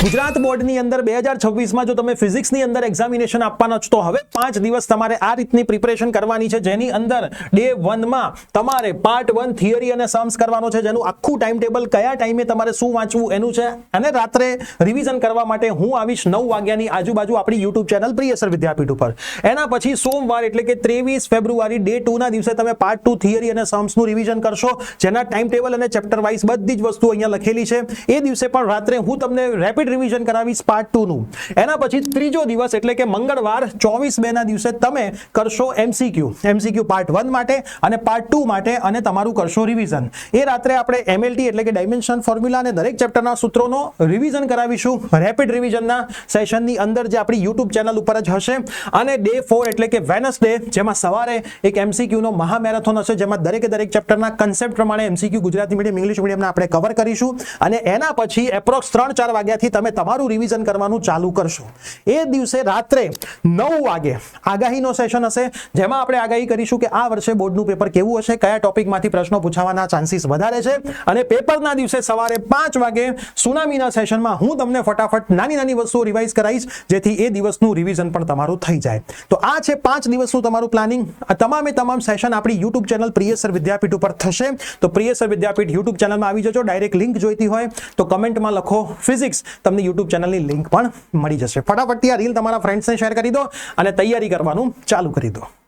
ગુજરાત બોર્ડની અંદર 2026માં જો તમે ફિઝિક્સની અંદર એક્ઝામિનેશન આપવાના છો તો હવે 5 દિવસ તમારે આ રીતની પ્રિપરેશન કરવાની છે, જેની અંદર ડે 1 માં તમારે પાર્ટ 1 થિયરી અને સમ્સ કરવાનો છે, જેનું આખું ટાઈમ ટેબલ કયા ટાઈમે તમારે શું વાંચવું એનું છે, અને રાત્રે રિવિઝન કરવા માટે હું આવીશ 9 વાગ્યાની આજુબાજુ આપણી યુટ્યુબ ચેનલ પ્રિયસર વિદ્યાપીઠ ઉપર. એના પછી સોમવાર એટલે કે 23 ફેબ્રુઆરી ડે 2 ના દિવસે તમે પાર્ટ 2 થિયરી અને સમ્સનું રિવિઝન કરશો, જેના ટાઈમ ટેબલ અને ચેપ્ટર વાઇઝ બધી જ વસ્તુઓ અહીંયા લખેલી છે. એ દિવસે પણ રાત્રે હું તમને રેપિડ રિવિઝન કરાવીશ પાર્ટ 2 નું. એના પછી ત્રીજો દિવસ એટલે કે મંગળવાર 24/2 ના દિવસે તમે કરશો એમસીક્યુ પાર્ટ 1 માટે અને પાર્ટ 2 માટે, અને તમારું કરશો રિવિઝન. એ રાત્રે આપણે એમએલટી એટલે કે ડાયમેન્શન ફોર્મ્યુલા અને દરેક ચેપ્ટરના સૂત્રોનો રિવિઝન કરાવીશું રેપિડ રિવિઝનના સેશનની અંદર, જે આપણી યુટ્યુબ ચેનલ ઉપર જ હશે. અને ડે 4 એટલે કે વેનસડે, જેમાં સવારે એક એમસીક્યુ નો મહા મેરેથોન હશે, જેમાં દરેક ચેપ્ટરના કન્સેપ્ટ પ્રમાણે એમસીક્યુ ગુજરાતી મીડિયમ ઇંગ્લિશ મીડિયમના આપણે કવર કરીશું. અને એના પછી એપ્રોક્સ 3-4 વાગ્યાથી તમે તમારું રિવિઝન કરવાનું ચાલુ કરશો. એ દિવસે રાત્રે 9 વાગે આગાહીનો સેશન હશે, જેમાં આપણે આગાહી કરીશું કે આ વર્ષે બોર્ડનું પેપર કેવું હશે, કયા ટોપિકમાંથી પ્રશ્નો પૂછાવાના ચાન્સીસ વધારે છે. અને પેપરના દિવસે સવારે 5 વાગે સુનામીના સેશનમાં હું તમને ફટાફટ નાની વસ્તુઓ રિવાઇઝ કરાવીશ, જેથી એ દિવસનું રિવિઝન પણ તમારું થઈ જાય. તો આ છે 5 દિવસનું તમારું પ્લાનિંગ. આ તમામ સેશન આપણી યુટ્યુબ ચેનલ પ્રિયસર વિદ્યાપીઠ ઉપર થશે. તો પ્રિયસર વિદ્યાપીઠ યુટ્યુબ ચેનલમાં આવી જજો. ડાયરેક્ટ લિંક જોઈતી હોય તો કમેન્ટમાં લખો ફિઝિક્સ, તમને યુટ્યુબ ચેનલની લિંક પણ મળી જશે. ફટાફટથી આ રીલ તમારા ફ્રેન્ડ્સને શેર કરી દો અને તૈયારી કરવાનું ચાલુ કરી દો.